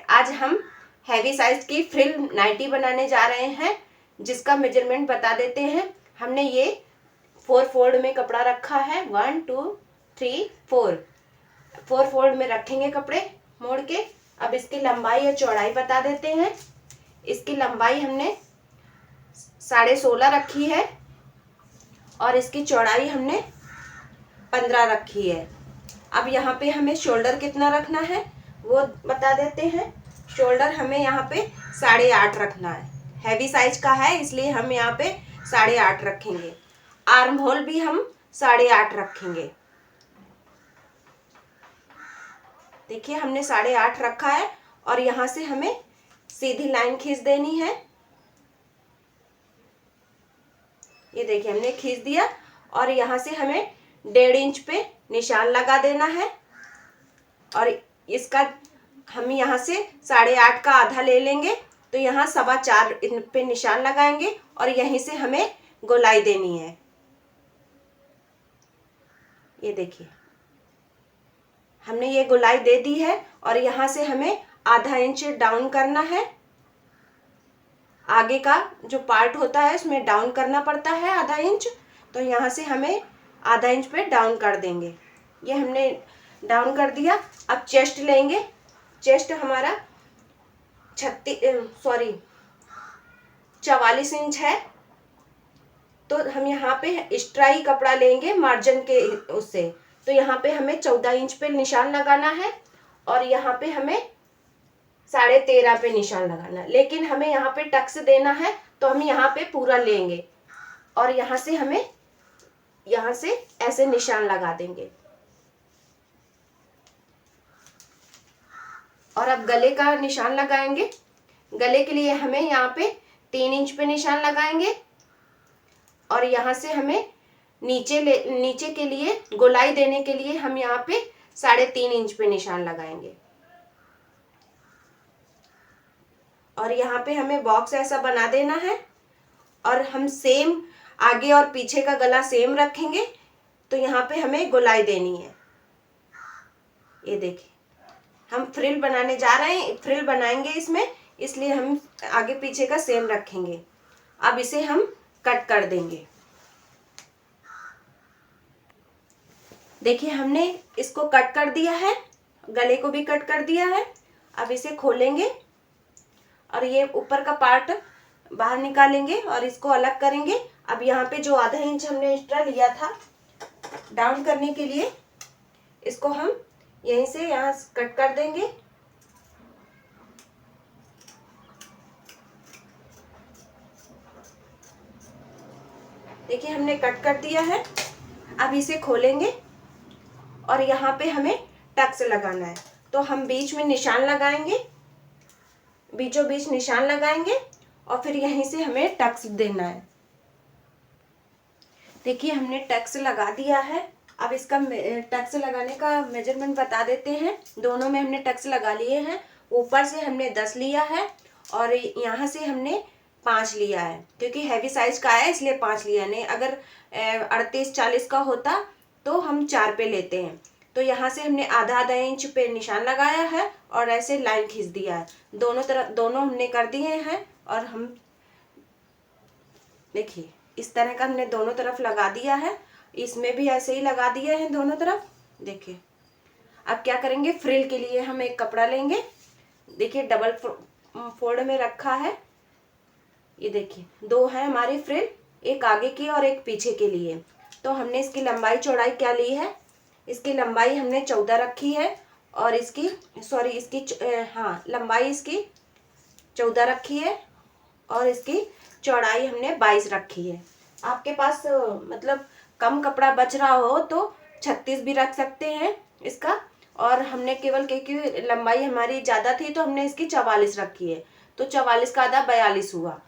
आज हम heavy size की फ्रिल नाइटी बनाने जा रहे हैं, जिसका मेजरमेंट बता देते हैं। हमने ये 4 फोल्ड में कपड़ा रखा है, 1 2 3 4 फोल्ड में रखेंगे कपड़े मोड़ के। अब इसकी लंबाई और चौड़ाई बता देते हैं। इसकी लंबाई हमने 16.5 रखी है और इसकी चौड़ाई हमने 15 रखी है। अब यहाँ पे हमें शोल्डर कितना रखना है वो बता देते हैं। शोल्डर हमें यहाँ पे 8.5 रखना है। हैवी साइज का है इसलिए हम यहाँ पे 8.5 रखेंगे। आर्म होल भी हम 8.5 रखेंगे। देखिए हमने 8.5 रखा है और यहाँ से हमें सीधी लाइन खींच देनी है। ये देखिए हमने खींच दिया और यहाँ से हमें 1.5 इंच पे निशान लगा देना है और इसका हम यहाँ से 8.5 का आधा ले लेंगे तो यहाँ 4.25 पे निशान लगाएंगे और यहीं से हमें गोलाई देनी है। ये देखिए हमने ये गोलाई दे दी है और यहाँ से हमें आधा इंच डाउन करना है। आगे का जो पार्ट होता है उसमें डाउन करना पड़ता है आधा इंच, तो यहाँ से हमें आधा इंच पे डाउन कर देंगे। ये हमने डाउन कर दिया। अब चेस्ट लेंगे। चेस्ट हमारा 44 इंच है, तो हम यहाँ पे एक्स्ट्रा ही कपड़ा लेंगे मार्जिन के उससे। तो यहाँ पे हमें 14 इंच पे निशान लगाना है और यहाँ पे हमें 13.5 पे निशान लगाना है। लेकिन हमें यहाँ पे टक्स देना है तो हम यहाँ पे पूरा लेंगे और यहाँ से हमें यहाँ से ऐसे निशान लगा देंगे। और अब गले का निशान लगाएंगे। गले के लिए हमें यहाँ पे 3 इंच पे निशान लगाएंगे और यहाँ से हमें नीचे के लिए गोलाई देने के लिए हम यहाँ पे 3.5 इंच पे निशान लगाएंगे। और यहाँ पे हमें बॉक्स ऐसा बना देना है और हम सेम आगे और पीछे का गला सेम रखेंगे, तो यहाँ पे हमें गोलाई देनी है। ये देखिए हम फ्रिल बनाने जा रहे हैं, फ्रिल बनाएंगे इसमें, इसलिए हम आगे पीछे का सेम रखेंगे। अब इसे हम कट कर देंगे। देखिए हमने इसको कट कर दिया है, गले को भी कट कर दिया है। अब इसे खोलेंगे और ये ऊपर का पार्ट बाहर निकालेंगे और इसको अलग करेंगे। अब यहाँ पे जो आधा इंच हमने एक्स्ट्रा लिया था डाउन करने के लिए, इसको हम यहीं से यहाँ कट कर देंगे। देखिए हमने कट कर दिया है। अब इसे खोलेंगे और यहाँ पे हमें टक्स लगाना है, तो हम बीच में निशान लगाएंगे, बीचों बीच निशान लगाएंगे और फिर यहीं से हमें टक्स देना है। देखिए हमने टक्स लगा दिया है। अब इसका टक्स लगाने का मेजरमेंट बता देते हैं। दोनों में हमने टक्स लगा लिए हैं। ऊपर से हमने 10 लिया है और यहाँ से हमने 5 लिया है, क्योंकि हैवी साइज का है इसलिए 5 लिया। नहीं अगर 38-40 का होता तो हम 4 पे लेते हैं। तो यहाँ से हमने आधा इंच पे निशान लगाया है और ऐसे लाइन खींच दिया है। दोनों हमने कर दिए हैं और हम देखिए इस तरह का हमने दोनों तरफ लगा दिया है। इसमें भी ऐसे ही लगा दिए हैं दोनों तरफ। देखिए अब क्या करेंगे, फ्रिल के लिए हम एक कपड़ा लेंगे। देखिए डबल फोल्ड में रखा है। ये देखिए 2 है हमारी फ्रिल, एक आगे की और एक पीछे के लिए। तो हमने इसकी लंबाई चौड़ाई क्या ली है, इसकी लंबाई हमने 14 रखी है और इसकी लंबाई इसकी 14 रखी है और इसकी चौड़ाई हमने 22 रखी है। आपके पास मतलब कम कपड़ा बच रहा हो तो 36 भी रख सकते हैं इसका। और हमने केवल क्योंकि लंबाई हमारी ज़्यादा थी तो हमने इसकी 44 रखी है, तो 44 का आधा 42 हुआ।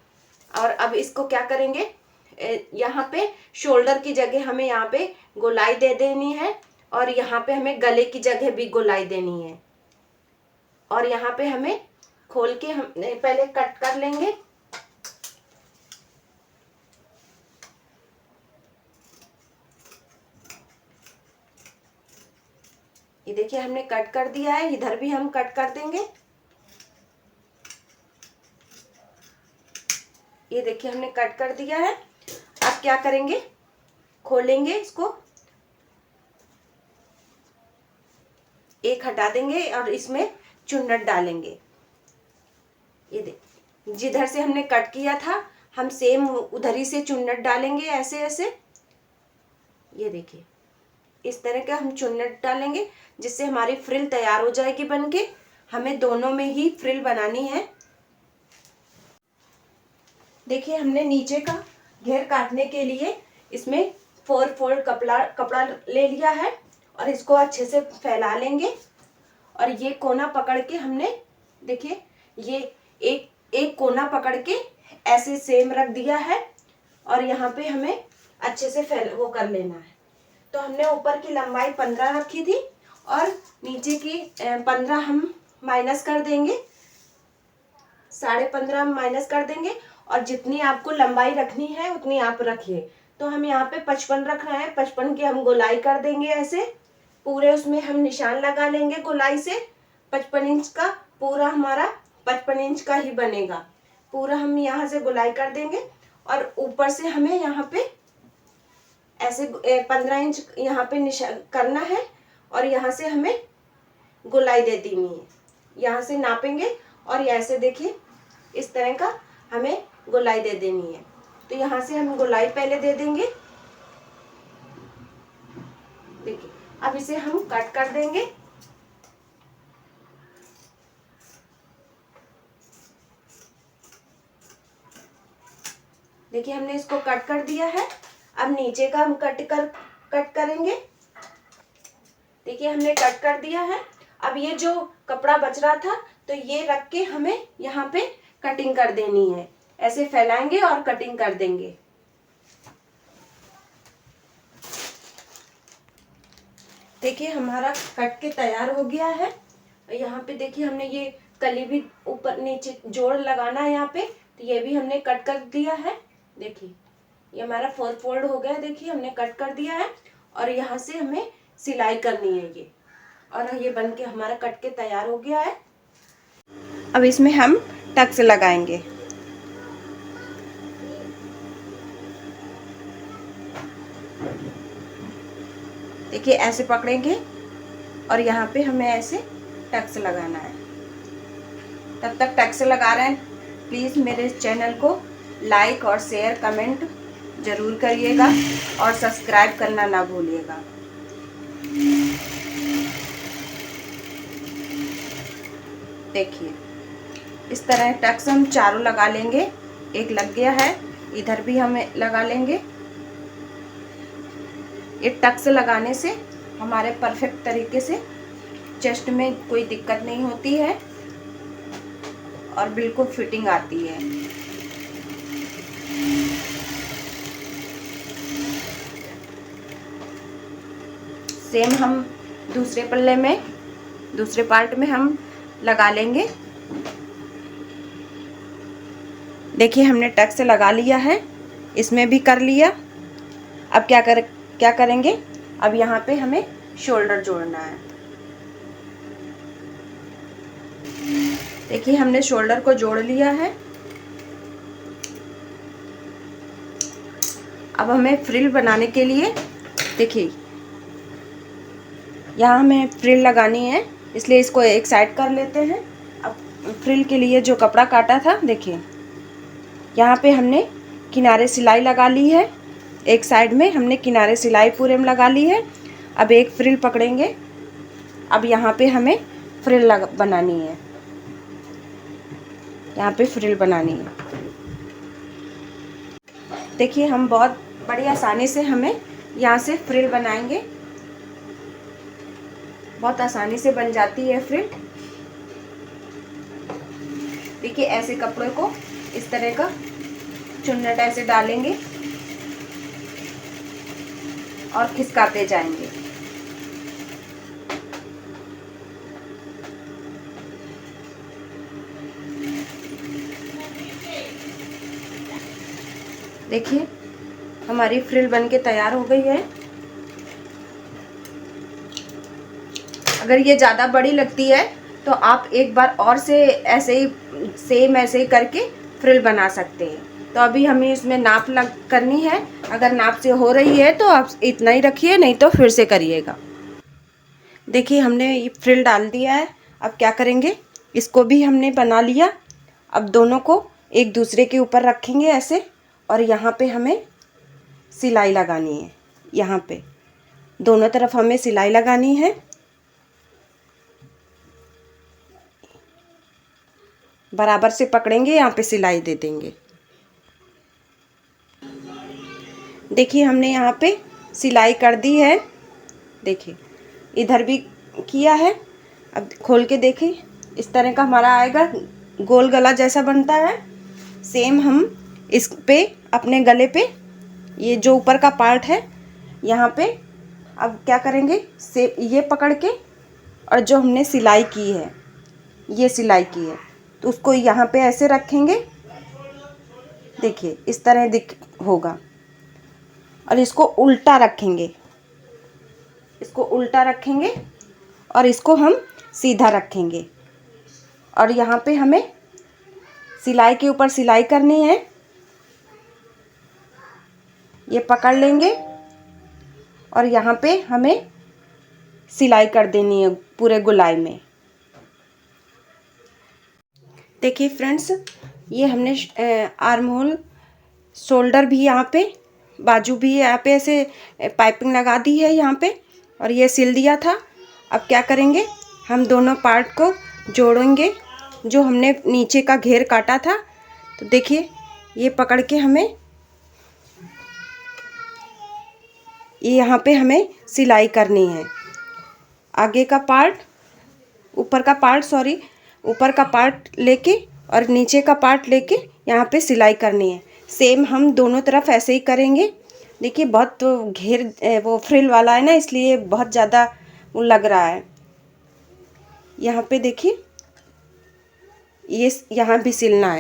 और अब इसको क्या करेंगे, यहाँ पे शोल्डर की जगह हमें यहाँ पे गोलाई दे देनी है और यहाँ पे हमें गले की जगह भी गोलाई देनी है। और यहाँ पे हमें खोल के हम पहले कट कर लेंगे। ये देखिए हमने कट कर दिया है, इधर भी हम कट कर देंगे। ये देखिए हमने कट कर दिया है। अब क्या करेंगे, खोलेंगे इसको, एक हटा देंगे और इसमें चुन्नट डालेंगे। ये देखिए जिधर से हमने कट किया था हम सेम उधर ही से चुन्नट डालेंगे, ऐसे ऐसे। ये देखिए इस तरह का हम चुन्नट डालेंगे जिससे हमारी फ्रिल तैयार हो जाएगी बनके। हमें दोनों में ही फ्रिल बनानी है। देखिए हमने नीचे का घेर काटने के लिए इसमें 4 फोल्ड कपड़ा ले लिया है और इसको अच्छे से फैला लेंगे। और ये कोना पकड़ के हमने, देखिए ये एक कोना पकड़ के ऐसे सेम रख दिया है और यहाँ पे हमें अच्छे से वो कर लेना है। तो हमने ऊपर की लंबाई 15 रखी थी और नीचे की 15 हम माइनस कर देंगे, 15.5 हम माइनस कर देंगे और जितनी आपको लंबाई रखनी है उतनी आप रखिए। तो हम यहाँ पे 55 रख रहे हैं, 55 की हम गोलाई कर देंगे ऐसे पूरे, उसमें हम निशान लगा लेंगे गोलाई से। 55 इंच का पूरा हमारा 55 इंच का ही बनेगा। पूरा हम यहाँ से गोलाई कर देंगे और ऊपर से हमें यहाँ पे ऐसे 15 इंच यहाँ पे निशान करना है और यहाँ से हमें गोलाई दे देनी है। यहाँ से नापेंगे और ऐसे देखिए इस तरह का हमें गोलाई दे देनी है। तो यहाँ से हम गोलाई पहले दे देंगे। देखिए अब इसे हम कट कर देंगे। देखिए हमने इसको कट कर दिया है। अब नीचे का हम कट करेंगे। देखिए हमने कट कर दिया है। अब ये जो कपड़ा बच रहा था तो ये रख के हमें यहाँ पे कटिंग कर देनी है। ऐसे फैलाएंगे और कटिंग कर देंगे। देखिए हमारा कट के तैयार हो गया है। यहाँ पे देखिए हमने ये कली भी ऊपर नीचे जोड़ लगाना है यहाँ पे, तो ये भी हमने कट कर दिया है। देखिए ये हमारा 4 फोल्ड हो गया। देखिए हमने कट कर दिया है और यहाँ से हमें सिलाई करनी है ये, और ये बन के हमारा कट के तैयार हो गया है। अब इसमें हम टक्स लगाएंगे। देखिए ऐसे पकड़ेंगे और यहाँ पे हमें ऐसे टक्स लगाना है। तब तक टक्स लगा रहे हैं प्लीज़ मेरे चैनल को लाइक और शेयर कमेंट ज़रूर करिएगा और सब्सक्राइब करना ना भूलिएगा। देखिए इस तरह टक्स हम चारों लगा लेंगे। एक लग गया है, इधर भी हम लगा लेंगे। ये टक्स लगाने से हमारे परफेक्ट तरीके से चेस्ट में कोई दिक्कत नहीं होती है और बिल्कुल फिटिंग आती है। सेम हम दूसरे पल्ले में, दूसरे पार्ट में हम लगा लेंगे। देखिए हमने टक्स लगा लिया है, इसमें भी कर लिया। अब क्या करेंगे, अब यहाँ पे हमें शोल्डर जोड़ना है। देखिए हमने शोल्डर को जोड़ लिया है। अब हमें फ्रिल बनाने के लिए, देखिए यहाँ हमें फ्रिल लगानी है, इसलिए इसको एक साइड कर लेते हैं। अब फ्रिल के लिए जो कपड़ा काटा था, देखिए यहाँ पे हमने किनारे सिलाई लगा ली है। एक साइड में हमने किनारे सिलाई पूरे में लगा ली है। अब एक फ्रिल पकड़ेंगे। अब यहाँ पे हमें फ्रिल बनानी है, यहाँ पे फ्रिल बनानी है। देखिए हम बहुत बड़ी आसानी से हमें यहाँ से फ्रिल बनाएंगे, बहुत आसानी से बन जाती है फ्रिल। देखिए ऐसे कपड़े को इस तरह का चुन्नट ऐसे डालेंगे और खिसकाते जाएंगे। देखिए हमारी फ्रिल बनके तैयार हो गई है। अगर ये ज़्यादा बड़ी लगती है तो आप एक बार और से ऐसे ही सेम ऐसे ही करके फ्रिल बना सकते हैं। तो अभी हमें इसमें नाप करनी है। अगर नाप से हो रही है तो आप इतना ही रखिए, नहीं तो फिर से करिएगा। देखिए हमने ये फ्रिल डाल दिया है। अब क्या करेंगे, इसको भी हमने बना लिया। अब दोनों को एक दूसरे के ऊपर रखेंगे ऐसे, और यहाँ पे हमें सिलाई लगानी है। यहाँ पे दोनों तरफ हमें सिलाई लगानी है। बराबर से पकड़ेंगे, यहाँ पे सिलाई दे देंगे। देखिए हमने यहाँ पे सिलाई कर दी है। देखिए इधर भी किया है। अब खोल के देखिए, इस तरह का हमारा आएगा, गोल गला जैसा बनता है। सेम हम इस पे अपने गले पे ये जो ऊपर का पार्ट है यहाँ पे अब क्या करेंगे, से ये पकड़ के, और जो हमने सिलाई की है, ये सिलाई की है, तो उसको यहाँ पे ऐसे रखेंगे। देखिए इस तरह दिख होगा। और इसको उल्टा रखेंगे, इसको उल्टा रखेंगे और इसको हम सीधा रखेंगे। और यहाँ पे हमें सिलाई के ऊपर सिलाई करनी है। ये पकड़ लेंगे और यहाँ पे हमें सिलाई कर देनी है पूरे गोलाई में। देखिए फ्रेंड्स, ये हमने आर्म होल, शोल्डर भी यहाँ पे, बाजू भी यहाँ पे ऐसे पाइपिंग लगा दी है यहाँ पे, और ये सिल दिया था। अब क्या करेंगे, हम दोनों पार्ट को जोड़ेंगे जो हमने नीचे का घेर काटा था। तो देखिए ये पकड़ के हमें ये यहाँ पे हमें सिलाई करनी है। आगे का पार्ट, ऊपर का पार्ट, सॉरी, ऊपर का पार्ट लेके और नीचे का पार्ट लेके यहाँ पे सिलाई करनी है। सेम हम दोनों तरफ ऐसे ही करेंगे। देखिए बहुत तो घेर वो फ्रिल वाला है ना, इसलिए बहुत ज़्यादा वो लग रहा है। यहाँ पे देखिए ये यहाँ भी सिलना है।